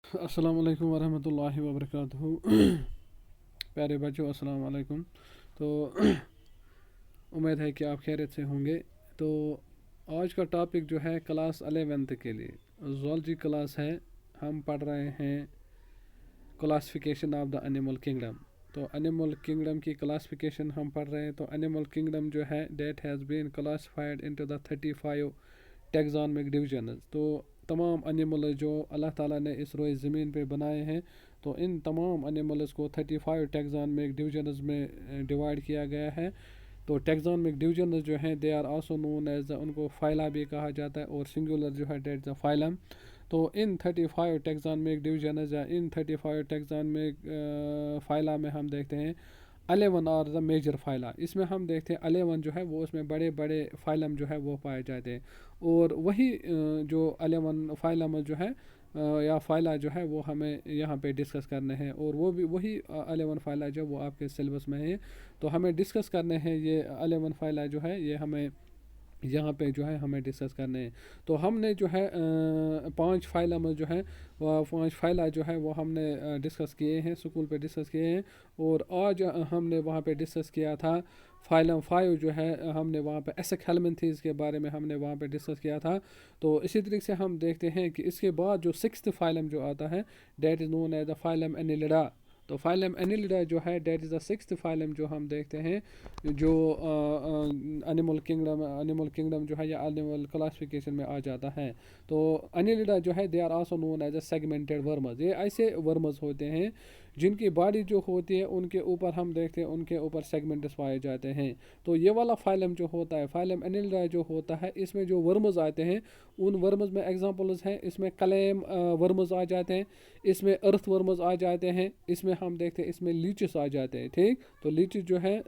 अस्सलाम वालेकुम वरहमतुल्लाहि वबरकातुहू। प्यारे बच्चों, अस्सलाम वालेकुम। तो उम्मीद है कि आप खैरियत से होंगे। तो आज का टॉपिक जो है क्लास 11th के लिए ज़ूलॉजी क्लास है। हम पढ़ रहे हैं classification of the animal kingdom. तो एनिमल किंगडम की क्लासिफिकेशन हम पढ़ रहे हैं। तो एनिमल किंगडम जो है that has been classified into the 35 taxonomic division. तो तमाम एनिमल जो अल्लाह ताला ने इस रोए ज़मीन पे बनाए हैं, तो इन तमाम एनिमल्स को 35 टेक्सोनमिक डिवीजन्स में डिवाइड किया गया है। तो टेक्सोनमिक डिवीजन जो हैं they are also known as, उनको फाइला भी कहा जाता है, और सिंगुलर जो है डेट द फाइलम। तो इन 35 टेक्सोनमिक डिवीजन या इन 35 टेक्सोनमिक फाइला में हम देखते हैं 11 और द मेजर फाइला। इसमें हम देखते हैं 11 जो है वो उसमें बड़े बड़े फाइलम जो है वो पाए जाते हैं। और वही जो 11 फाइलम जो है या फाइला जो है वो हमें यहाँ पे डिस्कस करने हैं, और वो भी वही 11 फाइला जो वो आपके सिलेबस में है। तो हमें डिस्कस करने हैं ये 11 फाइला जो है, ये हमें यहाँ पे जो है हमें डिस्कस करने हैं। तो हमने जो है 5 फाइला में जो है वह 5 फाइला जो है वो हमने डिस्कस किए हैं, स्कूल पे डिस्कस किए हैं। और आज हमने वहाँ पे डिस्कस किया था फाइलम 5 जो है, हमने वहाँ पे एसेक्हेलमिन्थीज़ के बारे में हमने वहाँ पे डिस्कस किया था। तो इसी तरीके से हम देखते हैं कि इसके बाद जो 6th फाइलम जो आता है that is known as the phylum annelida. तो फाइलम एनिलिडा जो है that is the 6th phylum जो हम देखते हैं, जो एनिमल किंगडम जो है या एनिमल क्लासिफिकेशन में आ जाता है। तो एनिलिडा जो है they are also known as a segmented worms. ये ऐसे वर्मस होते हैं जिनकी बॉडी जो होती है उनके ऊपर हम देखते हैं उनके ऊपर सेगमेंट्स पाए जाते हैं। तो ये वाला फाइलम जो होता है, फाइलम एनिलिडा जो होता है, इसमें जो वर्मस आते हैं उन वर्मस में एग्जांपल्स हैं। इसमें क्लेम वर्मस आ जाते हैं, इसमें अर्थ वर्मस आ जाते हैं, इसमें हम देखते हैं इसमें लीचेस आ जाते हैं। ठीक, तो लीचेस जो है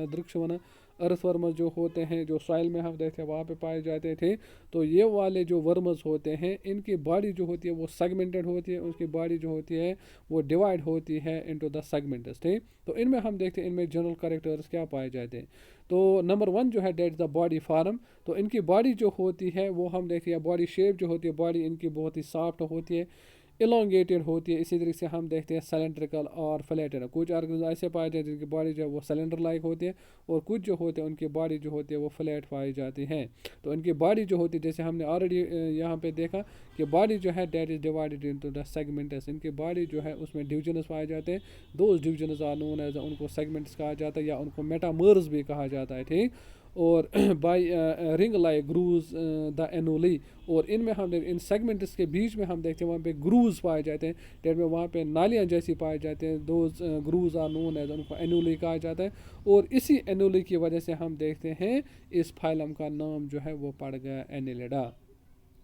दृक्ष वना अर्थ वर्मस जो होते हैं जो सॉइल में हम देखते हैं वहाँ पे पाए जाते थे। तो ये वाले जो वर्मस होते हैं इनकी बॉडी जो होती है वो सेगमेंटेड होती है, उसकी बॉडी जो होती है वो डिवाइड होती है इनटू द सेगमेंट्स। ठीक, तो इनमें हम देखते हैं इनमें जनरल कैरेक्टर्स क्या पाए जाते हैं। तो नंबर 1 जो है डेट द बॉडी फार्म। तो इनकी बॉडी जो होती है वो हम देखते हैं, बॉडी शेप जो होती है, बॉडी इनकी बहुत ही सॉफ्ट होती है, इलोंगेटेड होती है। इसी तरीके से हम देखते हैं सिलेंड्रिकल और फ्लैटेड। कुछ ऑर्गेनिज्म ऐसे पाए जाते हैं जिनकी बॉडी जो है वो सिलेंडर लाइक होती है, और कुछ जो होते हैं उनकी बॉडी जो होती है वो फ्लैट पाई जाती है। तो इनकी बॉडी जो होती है, जैसे हमने ऑलरेडी यहाँ पे देखा कि बॉडी जो है that is divided into the segments. इनकी बॉडी जो है उसमें डिविजन्स पाए जाते हैं। Those divisions are known as, उनको सेगमेंट्स कहा जाता है या उनको मेटामर्स भी कहा जाता है। ठीक, और बाई रिंग लाइक ग्रूज द एनोली। और इनमें हम इन सेगमेंट्स के बीच में हम देखते हैं वहाँ पे ग्रूज पाए जाते हैं, डेट में वहाँ पे नालियाँ जैसी पाए जाते हैं। दो ग्रूज आर नोन एज, उनको एनोली कहा जाता है। और इसी एनोली की वजह से हम देखते हैं इस फाइलम का नाम जो है वो पड़ गया एनिलिडा।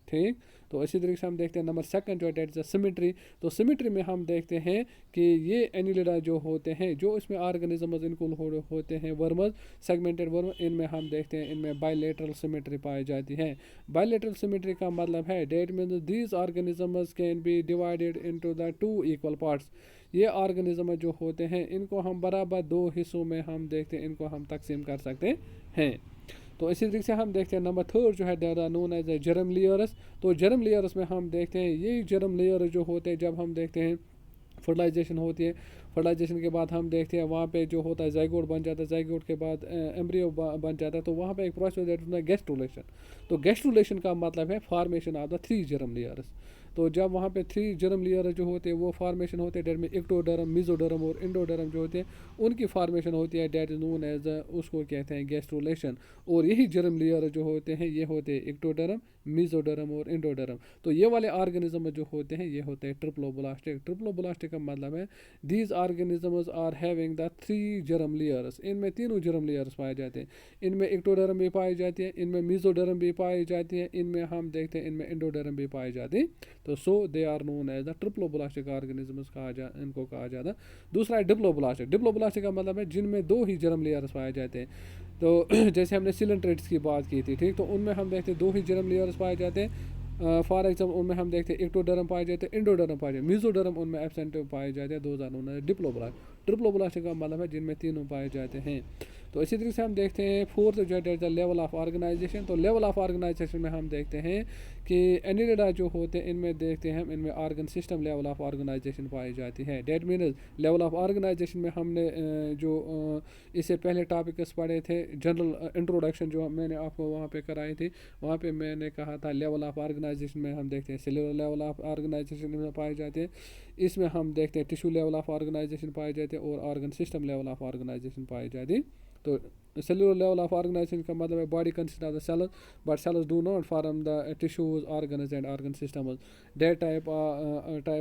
ठीक, तो इसी तरीके से हम देखते हैं नंबर 2 जो डेट सिमेट्री। तो सिमेट्री में हम देखते हैं कि ये एनिलिडा जो होते हैं, जो इसमें ऑर्गेनिजम्स इनक्लूड होते हैं वर्मस, सेगमेंटेड वर्म, इनमें हम देखते हैं इनमें बायलेटरल सिमेट्री पाई जाती है। बायलेटरल सिमेट्री का मतलब है that means these organisms can be divided into the 2 equal parts. ये ऑर्गेनिज्म जो होते हैं इनको हम बराबर 2 हिस्सों में हम देखते हैं, इनको हम तकसीम कर सकते हैं। तो इसी तरीके से हम देखते हैं नंबर 3 जो है they are known as a germ layers. तो जर्म लेयर्स में हम देखते हैं ये जर्म लेयर जो होते हैं, जब हम देखते हैं फर्टिलाइजेशन होती है, फर्टिलाइजेशन के बाद हम देखते हैं वहाँ पे जो होता है जाइगोट बन जाता है, जाइगोट के बाद एम्ब्रियो बन जाता है। तो वहाँ पे एक प्रोसेस दैट होता है गेस्टुलेशन। तो गेस्टुलेशन का मतलब है formation of the 3 germ layers. तो जब वहाँ पे 3 जर्म लेयर जो होते हैं वो फॉर्मेशन होते हैं, डेट में एक्टोडर्म, मिजोडर्म और इंडोडर्म जो होते हैं उनकी फॉर्मेशन होती है, डेट इज नोन एज, उसको कहते हैं गेस्टुलेशन। और यही जर्म लेयर जो होते हैं ये होते हैं एक्टोडर्म, मिजोडर्म और इंडोडर्म। तो ये वाले ऑर्गेनिज्म जो होते हैं ये होते हैं ट्रिप्लोब्लास्टिक। ट्रिप्लोब्लास्टिक का मतलब है these organisms are having the 3 germ layers. इनमें तीनों जर्म लेयर्स पाए जाते हैं। इनमें एक्टोडर्म भी पाई जाती है, इनमें मिजोडर्म भी पाई जाती है, इनमें हम देखते हैं इनमें इंडोडर्म भी पाई जाती है। तो so they are known as the triploblastic organisms इनको कहा जाता है। दूसरा है डिप्लोब्लास्टिक। डिप्लोब्लास्टिक का मतलब है जिनमें 2 ही जर्म लेयर्स पाए जाते हैं। तो जैसे हमने सिलेंट्रेट्स की बात की थी, ठीक, तो उनमें हम देखते हैं 2 ही जर्म लेयर्स पाए जाते हैं। फॉर एग्जाम्पल उनमें हम देखते हैं एक्टोडर्म पाए जाते हैं, इंडोडर्म पाए जाते हैं, मिजोडर्म उनमें एब्सेंट पाए जाते हैं। 2 नोन है डिप्लोब्लास्ट। ट्रिप्लोब्लास्टिक का मतलब है जिनमें तीनों पाए जाते हैं। तो इसी तरीके से हम देखते हैं फोर्थ जो है लेवल ऑफ ऑर्गेनाइजेशन। तो लेवल ऑफ ऑर्गेनाइजेशन में हम देखते हैं कि एनिलिडा जो होते हैं इनमें देखते हैं हम इनमें organ system level of organisation पाई जाती है। That means level of organisation में हमने इससे पहले टॉपिक्स पढ़े थे, जनरल इंट्रोडक्शन जो मैंने आपको वहाँ पे कराई थी, वहाँ पे मैंने कहा था लेवल ऑफ ऑर्गेनाइजेशन में हम देखते हैं सेलुलर लेवल ऑफ ऑर्गेनाइजेशन में पाए जाते हैं, इसमें हम देखते हैं टिश्यू लेवल ऑफ ऑर्गेनाइजेशन पाए जाते हैं और organ system level of organisation पाई जाती है। तो cellular level of organization का मतलब है body consists of the cells but cells do not form the tissues, organs and organ systems. That type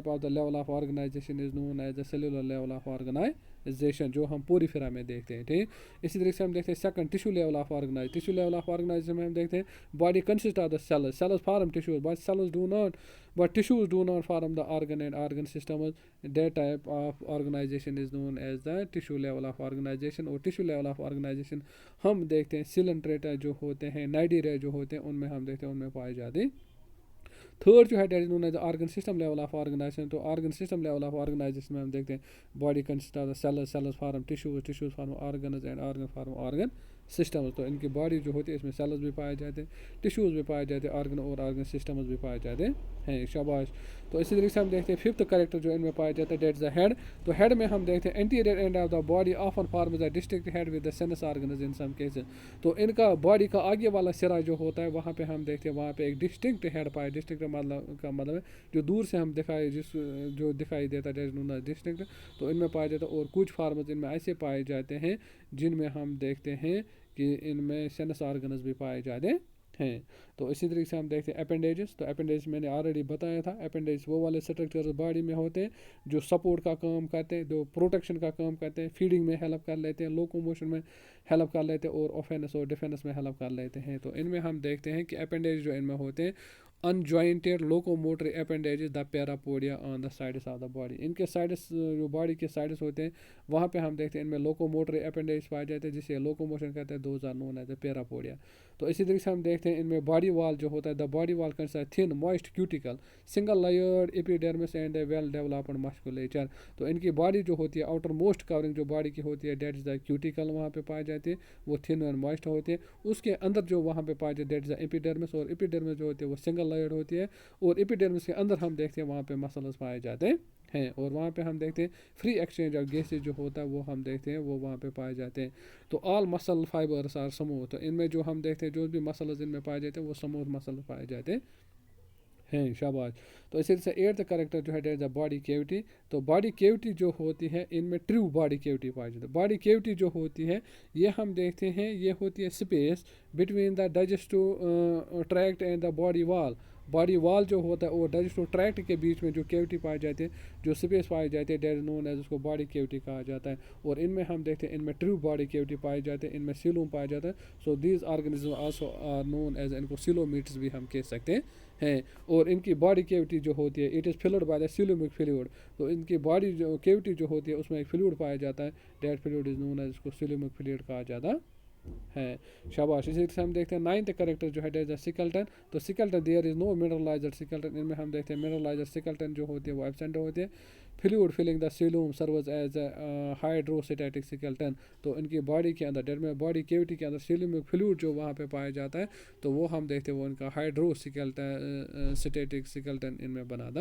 of the level of organization is known as the cellular level of organization, जो हम पूरी फिरा में देखते हैं। ठीक, इसी तरीके से हम देखते हैं second tissue level of organise. Tissue level of organisation में हम देखते हैं body consist of the cells, cells form tissues but cells do not but tissues do not form the organ and organ systems. That type of organization is known as the tissue level of organization। और tissue level of organization हम देखते हैं Coelenterata जो होते हैं, नाइडीरे जो होते हैं, उनमें हम देखते हैं उनमें पाए जाते हैं। थर्ड जो है that is known as organ system level of organisation. तो organ system level of organisation में हम देखते हैं body consist of the cells, cells form tissues, tissues form organs and organ form organ systems. तो इनकी body जो होती है इसमें सेल्स भी पाए जाते हैं, टिश्यूज भी पाए जाते हैं, ऑर्गन और ऑर्गन सिस्टम्स भी पाए जाते हैं। शाबाश। तो इसी तरीके से हम देखते हैं फिफ्थ करेक्टर जो इनमें पाया जाता है डेट इज द हेड। तो हेड में हम देखते हैं anterior end of the body often form the district head with the sense organs in some cases. तो इनका बॉडी का आगे वाला सिरा जो होता है वहाँ पे हम देखते हैं वहाँ पे एक डिस्टिंक्ट हेड पाए। डिस्ट्रिक्ट का मतलब है जो दूर से हम दिखाई जो दिखाई देता है डिस्टिंक्ट, तो इनमें पाया जाता है। और कुछ फार्मस इनमें ऐसे पाए जाते हैं जिनमें हम देखते हैं कि इनमें सेंस ऑर्गन्स भी पाए जाते हैं। तो इसी तरीके से हम देखते हैं अपेंडेजेस। तो अपेंडेज मैंने ऑलरेडी बताया था, अपेंडेज वो वाले स्ट्रक्चर्स बॉडी में होते हैं जो सपोर्ट का काम करते हैं, जो प्रोटेक्शन का काम करते हैं, फीडिंग में हेल्प कर लेते हैं, लोकोमोशन में हेल्प कर लेते हैं और ऑफेंस और डिफेंस में हेल्प कर लेते हैं। तो इनमें हम देखते हैं कि अपेंडेज जो इनमें होते हैं unjointed locomotory appendages the parapodia on the sides of the body. इनके साइड्स जो बॉडी के साइड्स होते हैं वहाँ पे हम देखते हैं इनमें लोकोमोटरी अपेंडेज पाए जाते हैं जिससे लोकोमोशन करते हैं, those are known as the parapodia. तो इसी तरीके से हम देखते हैं इनमें बॉडी वॉल जो होता है the body wall consist thin moist cuticle single layered epidermis and well developed musculature. तो इनकी बॉडी जो होती है आउटर मोस्ट कवरिंग जो बॉडी की होती है डेट इज द क्यूटिकल वहाँ पे पाई जाती है, वो थिन एंड मॉइस्ट होती है। उसके अंदर जो वहाँ पे पाई जाती है डेट इज द एपिडर्मिस, और एपिडर्मिस जो होती है वो सिंगल लेयर्ड होती है। और एपिडर्मिस के अंदर हम देखते हैं वहाँ पे मसल्स पाए जाते हैं और वहाँ पे हम देखते हैं फ्री एक्सचेंज ऑफ गैसेज जो होता है वो हम देखते हैं वो वहाँ पे पाए जाते हैं। तो all muscle fibres are smooth. तो इनमें जो हम देखते हैं जो भी मसल्स इनमें पाए जाते हैं वो स्मूथ मसल पाए जाते हैं। शाबाश। तो इसी से एट्थ करेक्टर जो है डेट द बॉडी केविटी। तो बॉडी केविटी जो होती है इनमें ट्रू बॉडी केविटी पाई जाती है। बॉडी केविटी जो होती है ये हम देखते हैं ये होती है space between the digestive tract and the body wall. Body wall जो होता है वो डाइजेस्टिव ट्रैक्ट के बीच में जो केविटी पाई जाती है, जो स्पेस पाई जाती है, डेट नोन एज उसको बॉडी केविटी कहा जाता है। और इनमें हम देखते हैं इनमें ट्रू बॉडी केविटी पाई जाते हैं, इनमें सीलोम पाया जाता है। So these organism also are known as, इनको सीलोमीट्स भी हम कह सकते हैं। और इनकी बॉडी केविटी जो होती है it is filled by the coelomic fluid. तो इनकी बॉडी जो केविटी जो होती है उसमें एक फ्लूइड पाया जाता है, that fluid is known as उसको सीलोमिक फ्लूइड कहा जाता है। शाबाश। इसी से हम देखते हैं नाइन्थ करेक्टर जो है डेट द सिकल्टन। तो skeleton there is no mineralised skeleton. इनमें हम देखते हैं मिनरलाइजर सिकल्टन जो होती है वो एब्सेंट होती है। Fluid filling the coelom serves as hydrostatic skeleton. तो इनकी बॉडी के अंदर डेट में बॉडी केविटी के अंदर सीलूमिक फ्लूइड जो वहाँ पे पाया जाता है तो वो हम देखते हैं वो इनका हाइड्रोस्टैटिक सिकल्टन इनमें बनाता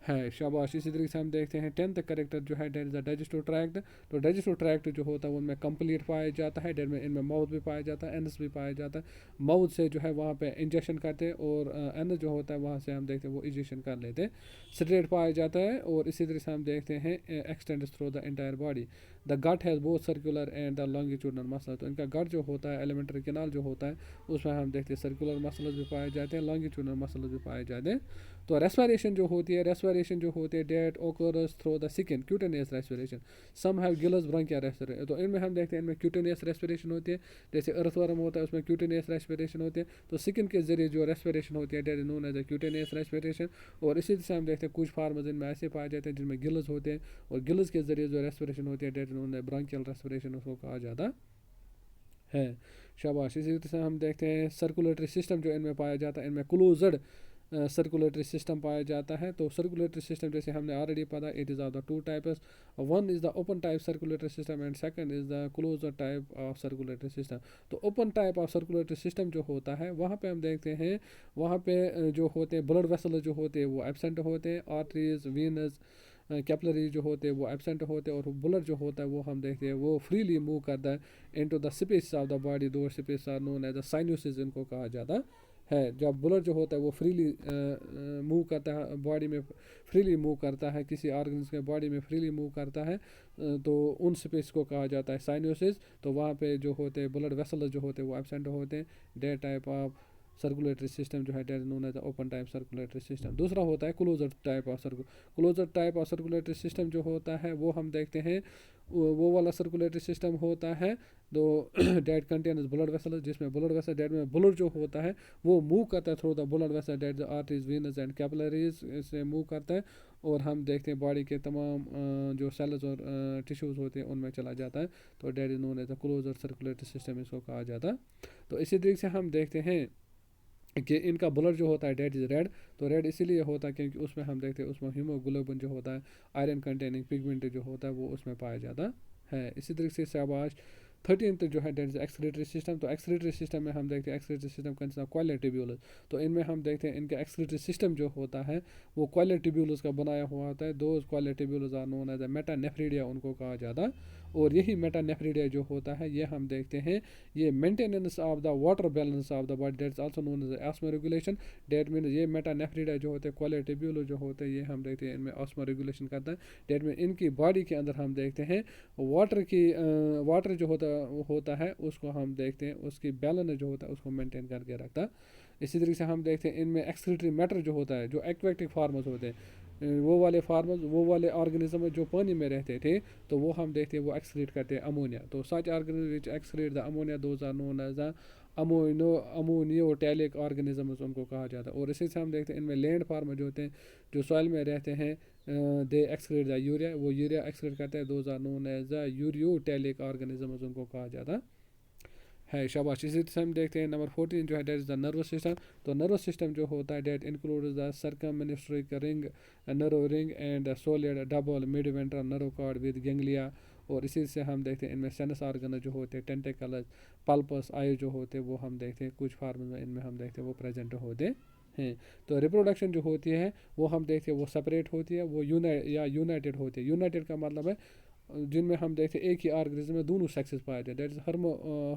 है। शाबाश। इसी तरीके से हम देखते हैं टेंथ करेक्टर जो है that is the digestive tract. तो डाइजेस्टिव ट्रैक्ट जो होता है उनमें कंप्लीट पाया जाता है, डेट में इनमें माउथ भी पाया जाता है, एनस भी पाया जाता है। माउथ से जो है वहाँ पे इंजेक्शन करते हैं और एनस जो होता है वहाँ से हम देखते हैं वो इंजेक्शन कर लेते हैं, स्ट्रेट पाया जाता है। और इसी तरह से हम देखते हैं extend through the entire body. The gut has both circular and the longitudinal muscle. तो इनका गट जो होता है एलिमेंट्री कैनाल जो होता है उसमें हम देखते हैं सर्कुलर मसल्स भी पाए जाते हैं, लॉन्गिट्यूडनल मसल्स भी पाए जाते हैं। तो रेस्पिरेशन जो होती है that occurs through the skin cutaneous respiration. Some have gills bronchial respiration. तो इनमें हम देखते हैं इनमें क्यूटेनियस रेस्पिरेशन होती है, जैसे अर्थवर्म होता है उसमें क्यूटेनियस रेस्पिरेशन होती है। तो स्किन के जरिए जो रेस्पिरेशन होती है that is known as a cutaneous respiration. और इसी से हम देखते हैं कुछ फार्मस इनमें ऐसे पाए जाते हैं जिनमें गिलस होते हैं और गिलस के जरिए जो रेस्पिरेशन होती है that known as bronchial respiration उसको कहा जाता है। शाबाश। इसी तरह से हम देखते हैं सर्कुलेटरी सिस्टम जो इनमें पाया जाता है, इनमें क्लोज्ड सर्कुलेटरी सिस्टम पाया जाता है। तो सर्कुलेटरी सिस्टम जैसे हमने ऑलरेडी पता, it is of the two types, one is the open type circulatory system and second is the closed type of circulatory system. तो open type of circulatory system जो होता है वहाँ पे हम देखते हैं, वहाँ पे जो होते हैं ब्लड वेसल जो होते हैं वो एब्सेंट होते हैं, आर्टरीज, वीनस, कैपलरी जो होते हैं वो एब्सेंट होते हैं, और ब्लड जो होता है वो हम देखते हैं वो फ्रीली मूव करता है into the space of the body. Those space are known as the sinuses इनको कहा जाता है। जब ब्लड जो होता है वो फ्रीली मूव करता है बॉडी में, फ्रीली मूव करता है किसी ऑर्गन्स के बॉडी में फ्रीली मूव करता है, तो उन स्पेस को कहा जाता है साइनोसिस। तो वहाँ पे जो होते हैं ब्लड वेसल जो होते हैं वो एब्सेंट होते हैं। That type of circulatory system जो है that known as open type circulatory system. दूसरा होता है closure type of closure type of circulatory system जो होता है वो हम देखते हैं वो वाला सर्कुलेटरी सिस्टम होता है तो डेट कंटेन्स ब्लड वेसल, जिसमें ब्लड वेसल डेट में ब्लड जो होता है वो मूव करता है through the blood vessel that the arteries, veins and capillaries से मूव करता है, और हम देखते हैं बॉडी के तमाम जो सेल्स और टिश्यूज़ होते हैं उनमें चला जाता है। तो that is known as the closure circulatory system इसको कहा जाता है। तो इसी तरीके से हम देखते हैं कि इनका ब्लड जो होता है डेट इज़ रेड। तो रेड इसीलिए होता है क्योंकि उसमें हम देखते हैं उसमें हीमोग्लोबिन जो होता है, आयरन कंटेनिंग पिगमेंट जो होता है वो उसमें पाया जाता है। इसी तरीके से शाबाश 13th जो है डेट इज एक्सक्रीटरी सिस्टम। तो एक्सक्रीटरी सिस्टम में हम देखते हैं excretory system consist of coiled tubules. तो इनमें हम देखते हैं इनका एक्सक्रीटरी सिस्टम जो होता है वो कॉइलर ट्यूब्यूल्स का बनाया हुआ होता है। दो कॉइलर tubules are known as metanephridia उनको कहा जाता है। और यही मेटानेफ्रिडिया जो होता है ये हम देखते हैं ये maintenance of the water balance of the body, that is also known as osmoregulation. That mean ये मेटानेफ्रिडिया जो होते हैं कॉइलर ट्यूब्यूल जो होते हैं ये हम देखते हैं इनमें ऑस्मो रेगुलेशन करता है। डेट मीन इनकी बॉडी के अंदर हम देखते हैं वाटर जो होता है उसको हम देखते हैं उसकी बैलेंस जो होता है उसको मेंटेन करके रखता है। इसी तरीके से हम देखते हैं इनमें एक्सक्रीटरी मैटर जो होता है, जो एक्वेटिक फार्मर्स होते हैं वो वाले ऑर्गेनिज्म जो पानी में रहते थे तो वो हम देखते हैं वो एक्सक्रीट करते हैं अमोनिया। तो such organism which excrete the ammonia those are known as the ammonotelic organisms उनको कहा जाता है। और इसी से हम देखते हैं इनमें लैंड फार्मर जो होते हैं जो सॉइल में रहते हैं दे एक्सक्रीट द यूरिया, वो यूरिया एक्सक्रीट करते हैं, those are known as the ureotelic organisms उनको कहा जाता है। शाबाश। इसी से हम देखते हैं नंबर 14 जो है that is the nervous system. तो नर्वस सिस्टम जो होता है that includes the circumenteric ring, nerve ring and solid double mid ventral nerve cord with ganglia. और इसी से हम देखते हैं इनमें सेंस ऑर्गन जो होते हैं, टेंटिकल्स, पल्पस, आई जो होते हैं वो हम देखते हैं कुछ फार्म में इनमें हम देखते हैं वो प्रेजेंट होते हैं। तो रिप्रोडक्शन जो होती है वो हम देखते हैं वो सेपरेट होती है, वो यूनाइटेड होती है। यूनाइटेड का मतलब है जिनमें हम देखते हैं एक ही ऑर्गेनिज्म में दोनों सेक्सेस पाए जाते हैं, दैट इज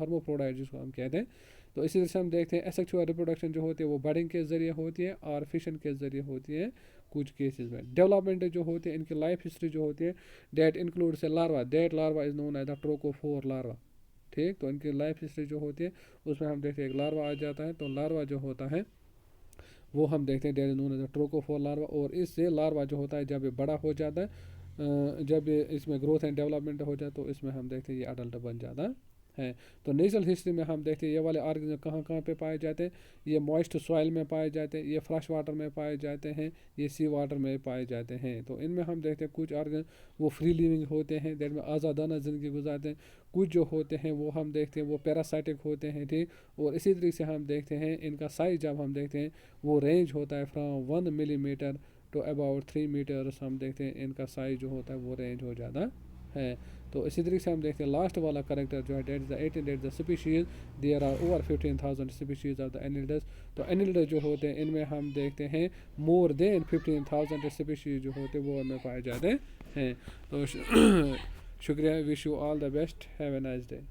हर्मोफ्रोडाइट जिसको हम कहते हैं। तो इसी तरह से हम देखते हैं एसेक्सुअल रिप्रोडक्शन जो होती है वो बर्डिंग के ज़रिए होती है और फिशन के ज़रिए होती है कुछ केसेस में। डेवलपमेंट जो होती है इनकी लाइफ हिस्ट्री जो होती है that includes a larva, that larva is known as the trochophore larva. ठीक, तो इनकी लाइफ हिस्ट्री जो होती है उसमें हम देखते हैं एक लार्वा आ जाता है। तो लार्वा जो होता है वो हम देखते हैं that is known as the trochophore larva. और इससे लार्वा जो होता है जब ये बड़ा हो जाता है, जब इसमें ग्रोथ एंड डेवलपमेंट हो जाए तो इसमें हम देखते हैं ये अडल्ट बन जाता है। तो नेचुरल हिस्ट्री में हम देखते हैं ये वाले ऑर्गेनिज्म कहाँ कहाँ पे पाए जाते हैं, ये मॉइस्ट सॉइल में पाए जाते हैं, ये फ्रेश वाटर में पाए जाते हैं, ये सी वाटर में पाए जाते हैं। तो इनमें हम देखते हैं कुछ ऑर्गेनिज्म वो फ्री लिविंग होते हैं, दैट में आज़ादाना ज़िंदगी गुजारते हैं। कुछ जो होते हैं वो हम देखते हैं वो पैरासाइटिक होते हैं। ठीक, और इसी तरीके से हम देखते हैं इनका साइज जब हम देखते हैं वो रेंज होता है from 1 millimetre to about 3 metres. हम देखते हैं इनका साइज जो होता है वो रेंज हो जाता है। तो इसी तरीके से हम देखते हैं लास्ट वाला करेक्टर जो है that is the 18 that the species, there are over 15,000 species of the annelids. तो एनिलिडस जो होते हैं इनमें हम देखते हैं मोर देन 15,000 स्पीशीज जो होते हैं वो हमें पाए जाते हैं। तो शुक्रिया, wish you all the best, have a nice day.